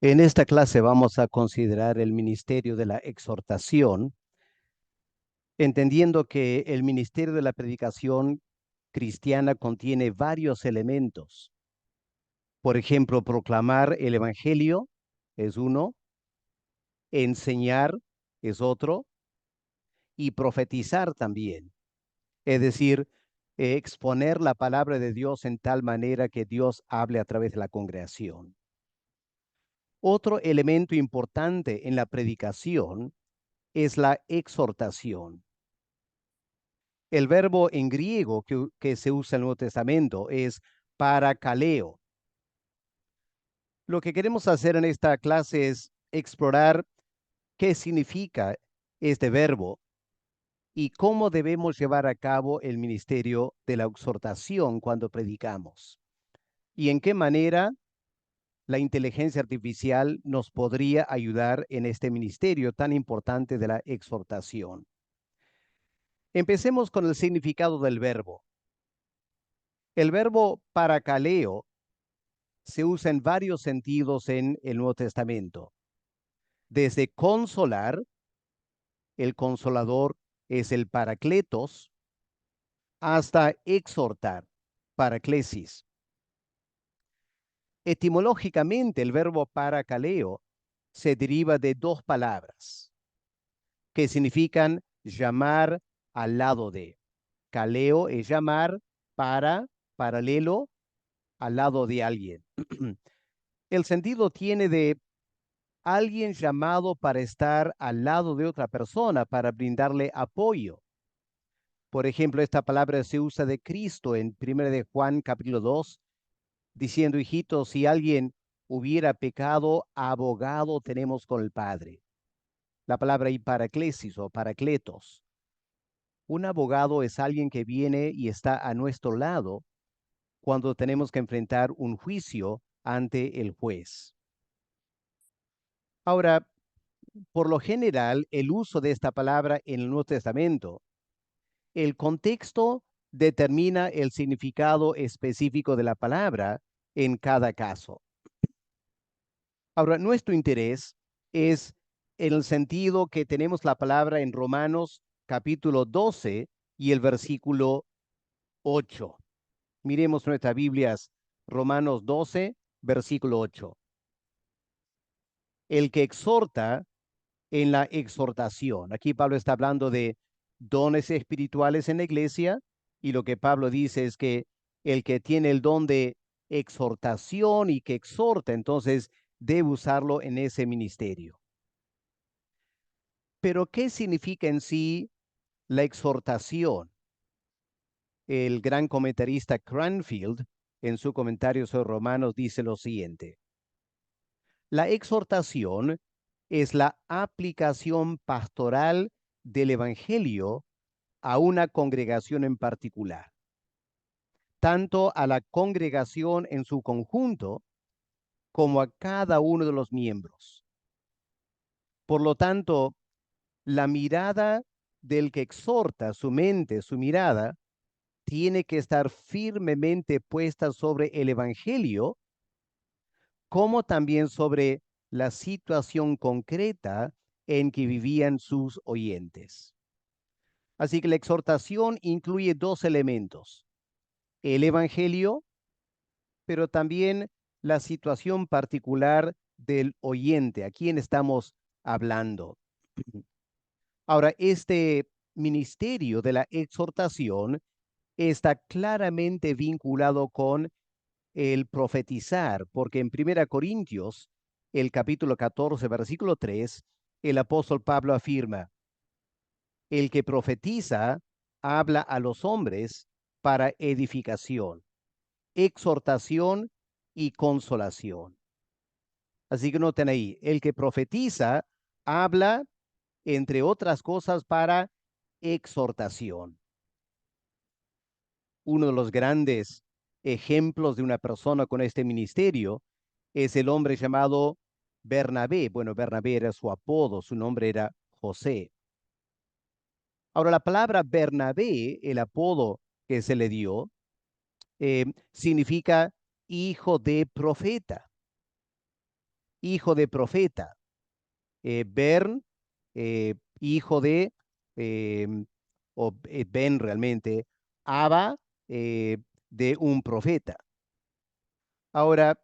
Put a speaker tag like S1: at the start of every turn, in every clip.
S1: En esta clase vamos a considerar el ministerio de la exhortación, entendiendo que el ministerio de la predicación cristiana contiene varios elementos. Por ejemplo, proclamar el evangelio es uno, enseñar es otro, y profetizar también. Es decir, exponer la palabra de Dios en tal manera que Dios hable a través de la congregación. Otro elemento importante en la predicación es la exhortación. El verbo en griego que se usa en el Nuevo Testamento es parakaleo. Lo que queremos hacer en esta clase es explorar qué significa este verbo y cómo debemos llevar a cabo el ministerio de la exhortación cuando predicamos. Y en qué manera la inteligencia artificial nos podría ayudar en este ministerio tan importante de la exhortación. Empecemos con el significado del verbo. El verbo parakaleo se usa en varios sentidos en el Nuevo Testamento. Desde consolar, el consolador es el paracletos, hasta exhortar, paraclesis. Etimológicamente, el verbo parakaleo se deriva de dos palabras que significan llamar al lado de. Kaleo es llamar para, paralelo, al lado de alguien. El sentido tiene de alguien llamado para estar al lado de otra persona, para brindarle apoyo. Por ejemplo, esta palabra se usa de Cristo en 1 de Juan capítulo 2, diciendo, hijitos, si alguien hubiera pecado, abogado tenemos con el Padre. La palabra y paraclesis o paracletos. Un abogado es alguien que viene y está a nuestro lado cuando tenemos que enfrentar un juicio ante el juez. Ahora, por lo general, el uso de esta palabra en el Nuevo Testamento, el contexto determina el significado específico de la palabra en cada caso. Ahora, nuestro interés es en el sentido que tenemos la palabra en Romanos capítulo 12 y el versículo 8. Miremos nuestras Biblias, Romanos 12, versículo 8. El que exhorta en la exhortación. Aquí Pablo está hablando de dones espirituales en la iglesia y lo que Pablo dice es que el que tiene el don de exhortación y que exhorta, entonces debe usarlo en ese ministerio. Pero ¿qué significa en sí la exhortación? El gran comentarista Cranfield, en su comentario sobre Romanos, dice lo siguiente. La exhortación es la aplicación pastoral del Evangelio a una congregación en particular, tanto a la congregación en su conjunto como a cada uno de los miembros. Por lo tanto, la mirada del que exhorta, su mente, su mirada, tiene que estar firmemente puesta sobre el Evangelio, como también sobre la situación concreta en que vivían sus oyentes. Así que la exhortación incluye dos elementos, el Evangelio, pero también la situación particular del oyente, a quien estamos hablando. Ahora, este ministerio de la exhortación está claramente vinculado con el profetizar, porque en 1 Corintios, el capítulo 14, versículo 3, el apóstol Pablo afirma, el que profetiza habla a los hombres para edificación, exhortación y consolación. Así que noten ahí, el que profetiza habla, entre otras cosas, para exhortación. Uno de los grandes ejemplos de una persona con este ministerio es el hombre llamado Bernabé. Bueno, Bernabé era su apodo, su nombre era José. Ahora, la palabra Bernabé, el apodo que se le dio, significa hijo de profeta. hijo de profeta. Bern, hijo de, o Ben realmente, Abba, de un profeta. Ahora,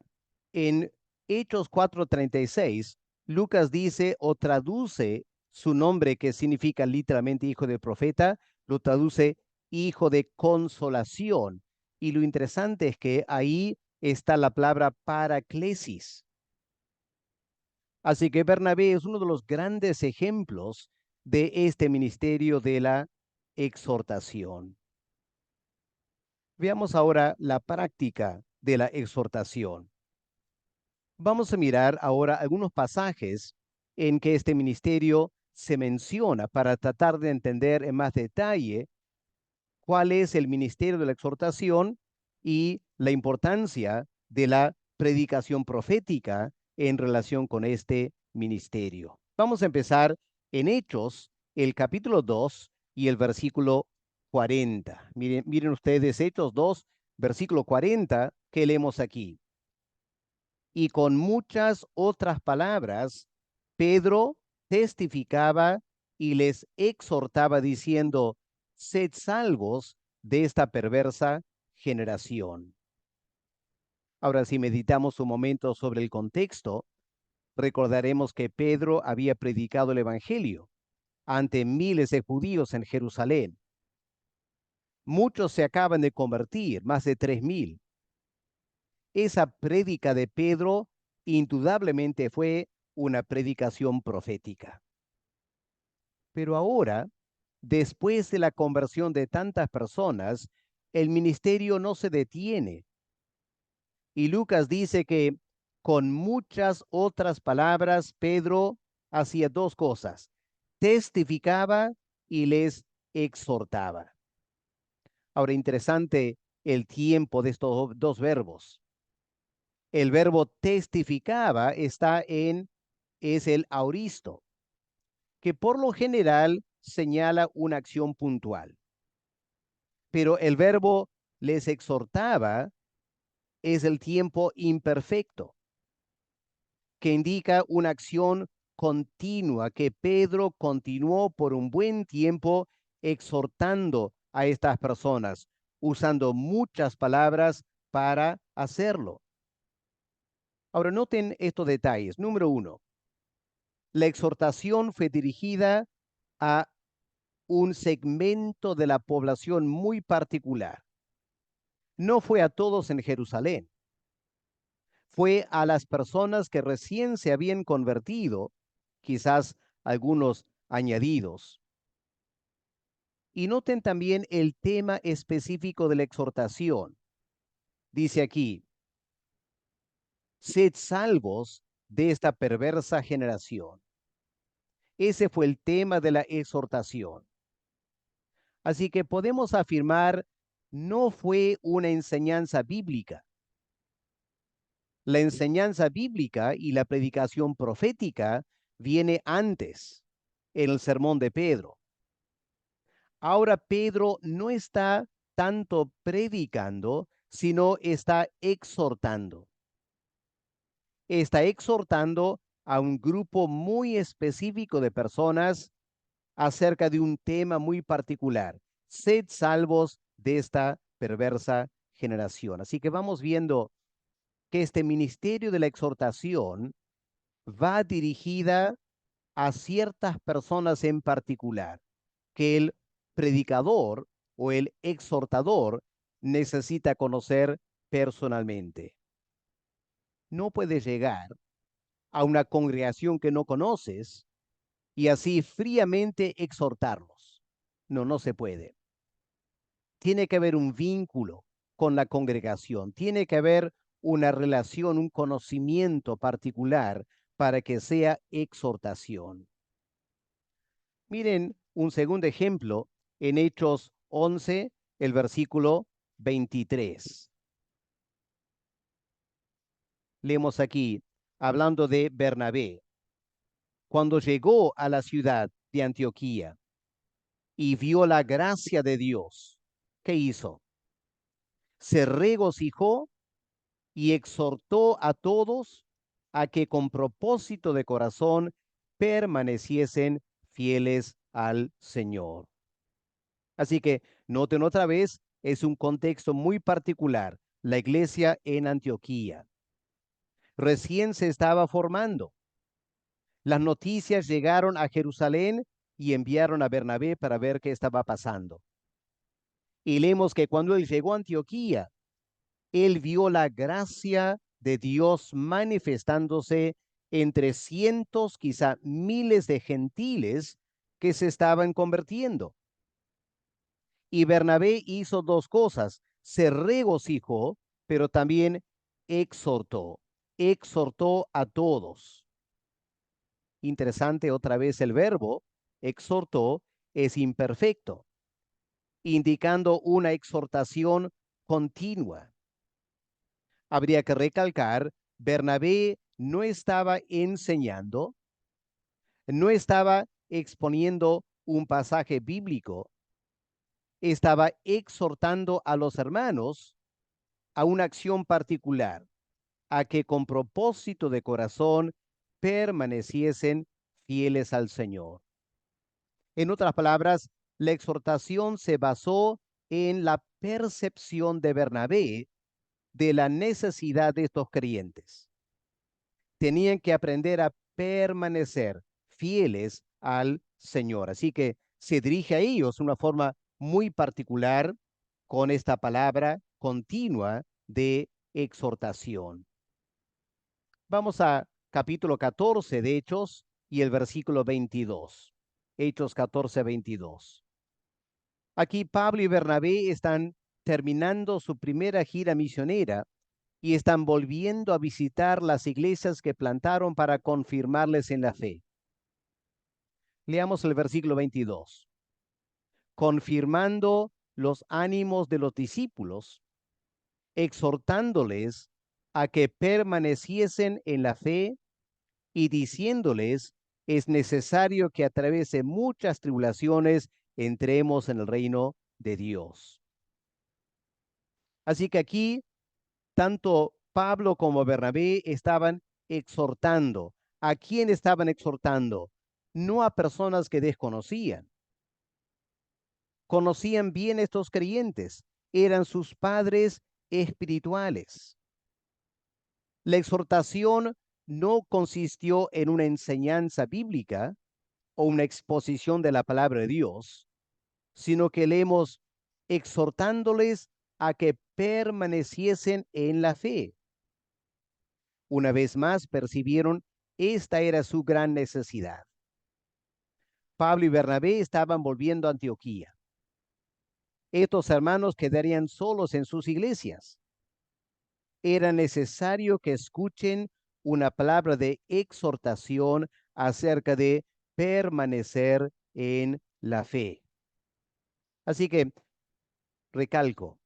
S1: en Hechos 4:36, Lucas dice o traduce su nombre, que significa literalmente hijo de profeta, lo traduce hijo de consolación. Y lo interesante es que ahí está la palabra paraclesis. Así que Bernabé es uno de los grandes ejemplos de este ministerio de la exhortación. Veamos ahora la práctica de la exhortación. Vamos a mirar ahora algunos pasajes en que este ministerio se menciona para tratar de entender en más detalle cuál es el ministerio de la exhortación y la importancia de la predicación profética en relación con este ministerio. Vamos a empezar en Hechos, el capítulo 2 y el versículo 40. Miren ustedes, Hechos 2, versículo 40, que leemos aquí. Y con muchas otras palabras, Pedro testificaba y les exhortaba diciendo, sed salvos de esta perversa generación. Ahora, si meditamos un momento sobre el contexto, recordaremos que Pedro había predicado el Evangelio ante miles de judíos en Jerusalén. Muchos se acaban de convertir, más de 3,000. Esa prédica de Pedro indudablemente fue una predicación profética. Pero ahora, después de la conversión de tantas personas, el ministerio no se detiene. Y Lucas dice que con muchas otras palabras, Pedro hacía dos cosas: testificaba y les exhortaba. Ahora, interesante el tiempo de estos dos verbos. El verbo testificaba es el auristo, que por lo general señala una acción puntual. Pero el verbo les exhortaba es el tiempo imperfecto, que indica una acción continua, que Pedro continuó por un buen tiempo exhortando a estas personas, usando muchas palabras para hacerlo. Ahora noten estos detalles. Número uno, la exhortación fue dirigida a un segmento de la población muy particular. No fue a todos en Jerusalén, fue a las personas que recién se habían convertido, quizás algunos añadidos. Y noten también el tema específico de la exhortación. Dice aquí, sed salvos de esta perversa generación. Ese fue el tema de la exhortación. Así que podemos afirmar, no fue una enseñanza bíblica. La enseñanza bíblica y la predicación profética viene antes, en el sermón de Pedro. Ahora Pedro no está tanto predicando, sino está exhortando. Está exhortando a un grupo muy específico de personas acerca de un tema muy particular. Sed salvos de esta perversa generación. Así que vamos viendo que este ministerio de la exhortación va dirigida a ciertas personas en particular, que el predicador o el exhortador necesita conocer personalmente. No puedes llegar a una congregación que no conoces y así fríamente exhortarlos. No, no se puede. Tiene que haber un vínculo con la congregación, tiene que haber una relación, un conocimiento particular para que sea exhortación. Miren un segundo ejemplo en Hechos 11, el versículo 23. Leemos aquí, hablando de Bernabé, cuando llegó a la ciudad de Antioquía y vio la gracia de Dios, ¿qué hizo? Se regocijó y exhortó a todos a que con propósito de corazón permaneciesen fieles al Señor. Así que noten otra vez, es un contexto muy particular, la iglesia en Antioquía. Recién se estaba formando. Las noticias llegaron a Jerusalén y enviaron a Bernabé para ver qué estaba pasando. Y leemos que cuando él llegó a Antioquía, él vio la gracia de Dios manifestándose entre cientos, quizá miles de gentiles que se estaban convirtiendo. Y Bernabé hizo dos cosas: se regocijó, pero también exhortó a todos. Interesante, otra vez el verbo exhortó es imperfecto, indicando una exhortación continua. Habría que recalcar, Bernabé no estaba enseñando, no estaba exponiendo un pasaje bíblico, estaba exhortando a los hermanos a una acción particular, a que con propósito de corazón permaneciesen fieles al Señor. En otras palabras, la exhortación se basó en la percepción de Bernabé de la necesidad de estos creyentes. Tenían que aprender a permanecer fieles al Señor. Así que se dirige a ellos de una forma muy particular con esta palabra continua de exhortación. Vamos a capítulo 14 de Hechos y el versículo 22. Hechos 14, 22. Aquí Pablo y Bernabé están terminando su primera gira misionera y están volviendo a visitar las iglesias que plantaron para confirmarles en la fe. Leamos el versículo 22. Confirmando los ánimos de los discípulos, exhortándoles a que permaneciesen en la fe y diciéndoles, es necesario que a través de muchas tribulaciones entremos en el reino de Dios. Así que aquí tanto Pablo como Bernabé estaban exhortando. ¿A quién estaban exhortando? No a personas que desconocían. Conocían bien estos creyentes. Eran sus padres espirituales. La exhortación no consistió en una enseñanza bíblica o una exposición de la palabra de Dios, sino que leemos exhortándoles a que permaneciesen en la fe. Una vez más percibieron esta era su gran necesidad. Pablo y Bernabé estaban volviendo a Antioquía. Estos hermanos quedarían solos en sus iglesias. Era necesario que escuchen una palabra de exhortación acerca de permanecer en la fe. Así que, recalco,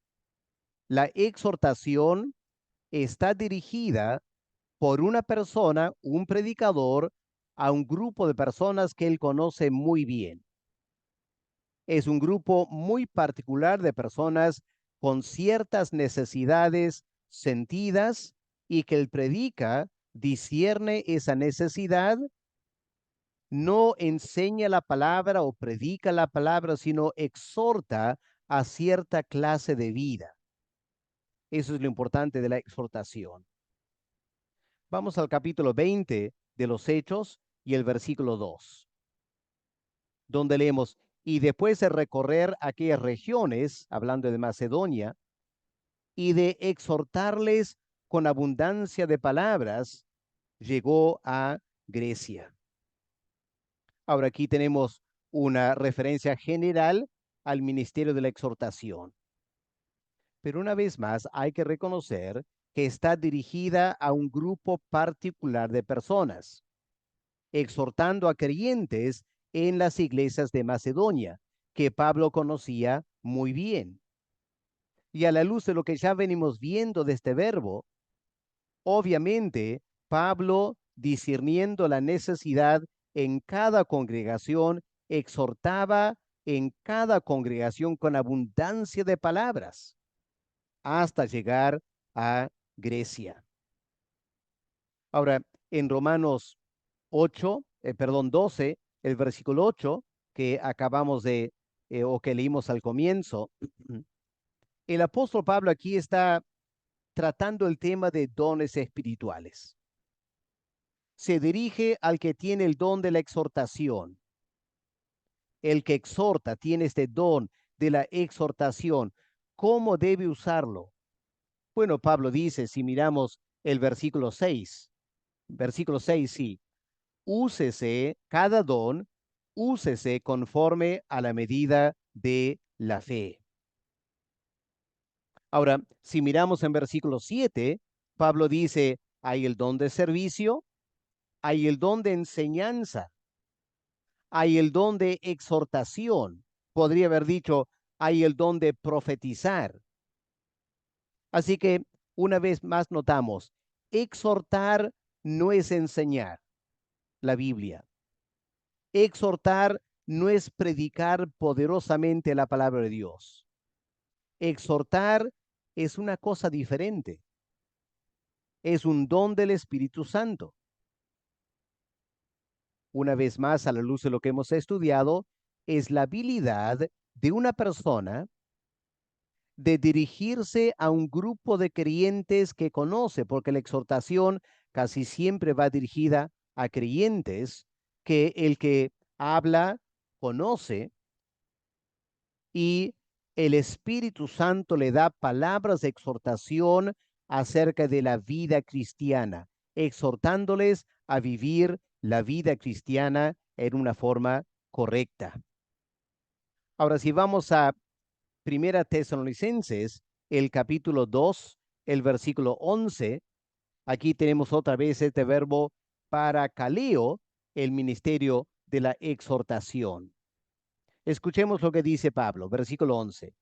S1: la exhortación está dirigida por una persona, un predicador, a un grupo de personas que él conoce muy bien. Es un grupo muy particular de personas con ciertas necesidades sentidas y que él predica, discierne esa necesidad, no enseña la palabra o predica la palabra, sino exhorta a cierta clase de vida. Eso es lo importante de la exhortación. Vamos al capítulo 20 de los Hechos y el versículo 2, donde leemos, y después de recorrer aquellas regiones, hablando de Macedonia, y de exhortarles con abundancia de palabras, llegó a Grecia. Ahora aquí tenemos una referencia general al ministerio de la exhortación. Pero una vez más hay que reconocer que está dirigida a un grupo particular de personas, exhortando a creyentes en las iglesias de Macedonia, que Pablo conocía muy bien. Y a la luz de lo que ya venimos viendo de este verbo, obviamente Pablo, discerniendo la necesidad en cada congregación, exhortaba en cada congregación con abundancia de palabras hasta llegar a Grecia. Ahora, en Romanos 12, el versículo 8, que acabamos de, o que leímos al comienzo, el apóstol Pablo aquí está tratando el tema de dones espirituales. Se dirige al que tiene el don de la exhortación. El que exhorta tiene este don de la exhortación. ¿Cómo debe usarlo? Bueno, Pablo dice, si miramos el versículo 6, sí, úsese cada don, úsese conforme a la medida de la fe. Ahora, si miramos en versículo 7, Pablo dice, hay el don de servicio, hay el don de enseñanza, hay el don de exhortación. Podría haber dicho, hay el don de profetizar. Así que, una vez más notamos, exhortar no es enseñar la Biblia. Exhortar no es predicar poderosamente la palabra de Dios. Exhortar es una cosa diferente. Es un don del Espíritu Santo. Una vez más, a la luz de lo que hemos estudiado, es la habilidad de una persona de dirigirse a un grupo de creyentes que conoce, porque la exhortación casi siempre va dirigida a creyentes que el que habla conoce, y el Espíritu Santo le da palabras de exhortación acerca de la vida cristiana, exhortándoles a vivir la vida cristiana en una forma correcta. Ahora, si vamos a Primera Tesalonicenses, el capítulo 2, el versículo 11, aquí tenemos otra vez este verbo parakaleo, el ministerio de la exhortación. Escuchemos lo que dice Pablo, versículo 11.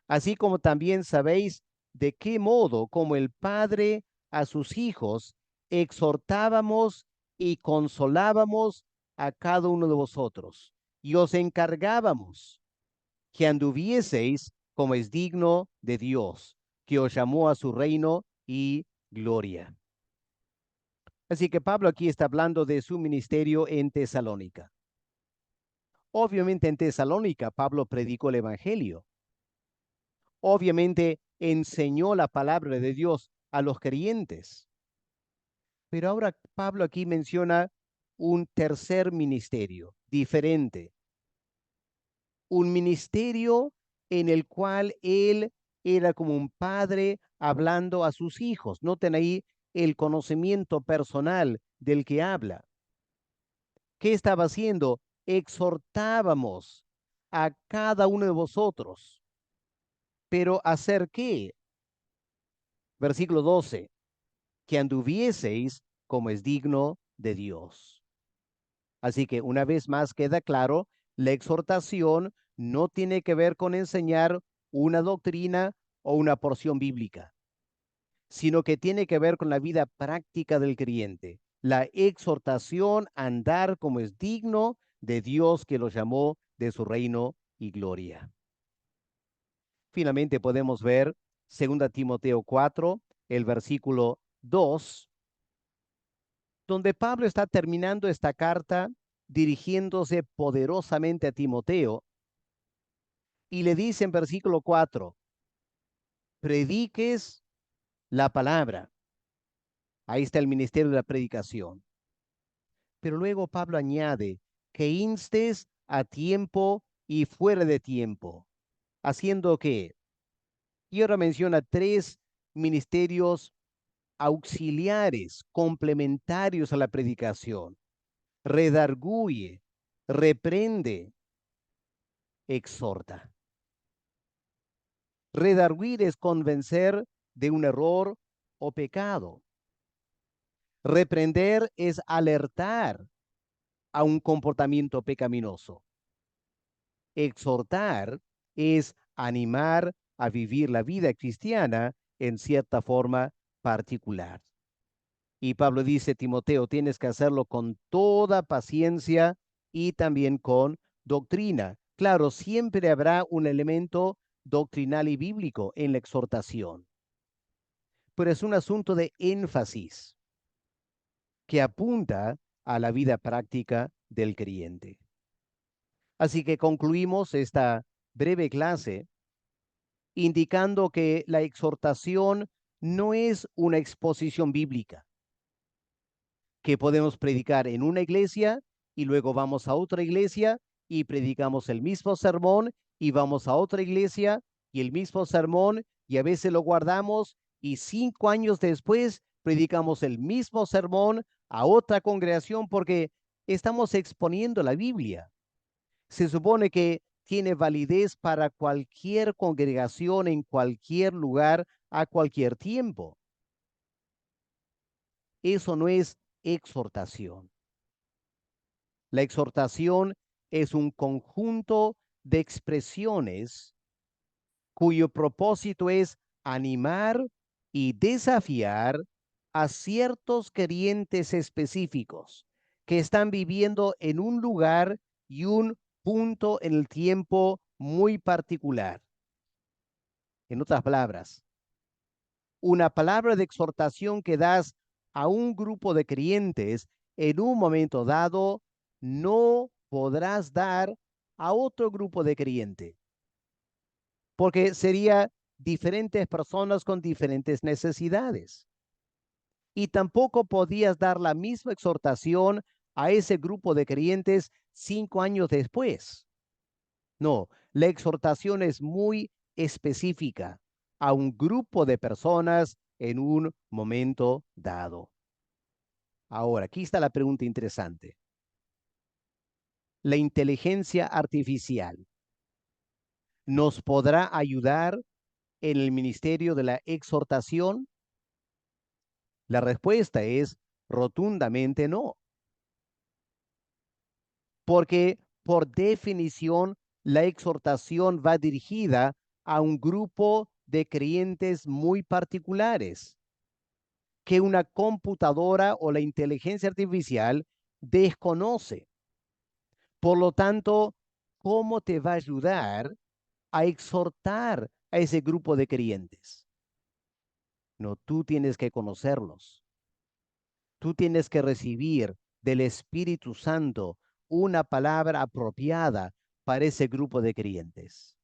S1: Así como también sabéis de qué modo, como el Padre a sus hijos, exhortábamos y consolábamos a cada uno de vosotros, y os encargábamos que anduvieseis como es digno de Dios, que os llamó a su reino y gloria. Así que Pablo aquí está hablando de su ministerio en Tesalónica. Obviamente en Tesalónica Pablo predicó el Evangelio. Obviamente enseñó la palabra de Dios a los creyentes. Pero ahora Pablo aquí menciona un tercer ministerio diferente, un ministerio en el cual él era como un padre hablando a sus hijos. Noten ahí el conocimiento personal del que habla. ¿Qué estaba haciendo? Exhortábamos a cada uno de vosotros. ¿Pero hacer qué? Versículo 12. Que anduvieseis como es digno de Dios. Así que una vez más queda claro, la exhortación no tiene que ver con enseñar una doctrina o una porción bíblica, sino que tiene que ver con la vida práctica del creyente. La exhortación a andar como es digno de Dios que lo llamó de su reino y gloria. Finalmente podemos ver 2 Timoteo 4, el versículo 2, donde Pablo está terminando esta carta dirigiéndose poderosamente a Timoteo y le dice en versículo 4, prediques la palabra. Ahí está el ministerio de la predicación. Pero luego Pablo añade que instes a tiempo y fuera de tiempo, haciendo que, y ahora menciona tres ministerios auxiliares, complementarios a la predicación: redarguye, reprende, exhorta. Redarguir es convencer de un error o pecado. Reprender es alertar a un comportamiento pecaminoso. Exhortar es animar a vivir la vida cristiana en cierta forma particular. Y Pablo dice, Timoteo, tienes que hacerlo con toda paciencia y también con doctrina. Claro, siempre habrá un elemento doctrinal y bíblico en la exhortación, pero es un asunto de énfasis. que apunta a la vida práctica del creyente. Así que concluimos esta breve clase indicando que la exhortación no es una exposición bíblica, que podemos predicar en una iglesia y luego vamos a otra iglesia y predicamos el mismo sermón y vamos a otra iglesia y el mismo sermón y a veces lo guardamos y 5 años después predicamos el mismo sermón a otra congregación porque estamos exponiendo la Biblia. Se supone que tiene validez para cualquier congregación en cualquier lugar a cualquier tiempo. Eso no es exhortación. La exhortación es un conjunto de expresiones cuyo propósito es animar y desafiar a ciertos creyentes específicos que están viviendo en un lugar y un punto en el tiempo muy particular. En otras palabras, una palabra de exhortación que das a un grupo de creyentes en un momento dado, no podrás dar a otro grupo de creyentes, porque sería diferentes personas con diferentes necesidades. Y tampoco podías dar la misma exhortación a ese grupo de creyentes 5 años después. No, la exhortación es muy específica a un grupo de personas en un momento dado. Ahora, aquí está la pregunta interesante. ¿La inteligencia artificial nos podrá ayudar en el ministerio de la exhortación? La respuesta es rotundamente no, porque por definición la exhortación va dirigida a un grupo de creyentes muy particulares que una computadora o la inteligencia artificial desconoce. Por lo tanto, ¿cómo te va a ayudar a exhortar a ese grupo de creyentes? No, tú tienes que conocerlos. Tú tienes que recibir del Espíritu Santo una palabra apropiada para ese grupo de creyentes.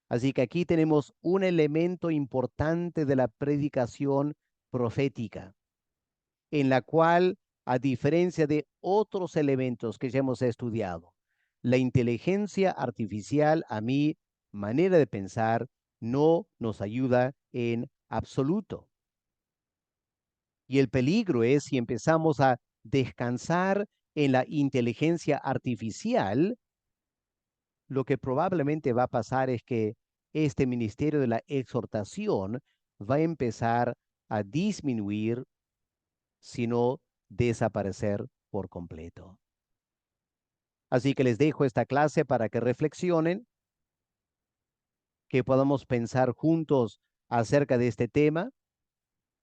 S1: Así que aquí tenemos un elemento importante de la predicación profética, en la cual, a diferencia de otros elementos que ya hemos estudiado, la inteligencia artificial, a mi manera de pensar, no nos ayuda en absoluto. Y el peligro es si empezamos a descansar en la inteligencia artificial, lo que probablemente va a pasar es que este ministerio de la exhortación va a empezar a disminuir, sino desaparecer por completo. Así que les dejo esta clase para que reflexionen, que podamos pensar juntos acerca de este tema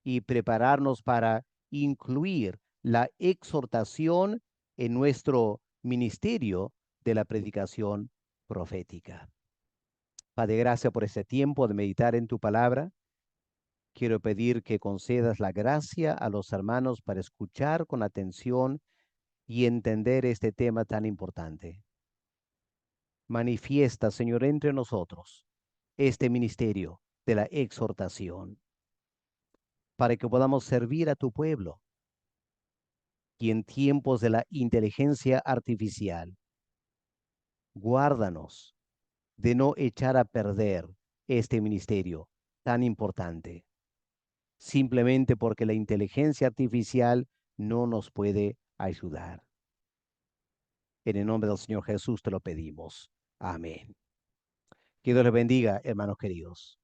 S1: y prepararnos para incluir la exhortación en nuestro ministerio de la predicación profética. Padre, gracias por este tiempo de meditar en tu palabra. Quiero pedir que concedas la gracia a los hermanos para escuchar con atención y entender este tema tan importante. Manifiesta, Señor, entre nosotros este ministerio de la exhortación para que podamos servir a tu pueblo y en tiempos de la inteligencia artificial. Guárdanos de no echar a perder este ministerio tan importante, simplemente porque la inteligencia artificial no nos puede ayudar. En el nombre del Señor Jesús te lo pedimos. Amén. Que Dios les bendiga, hermanos queridos.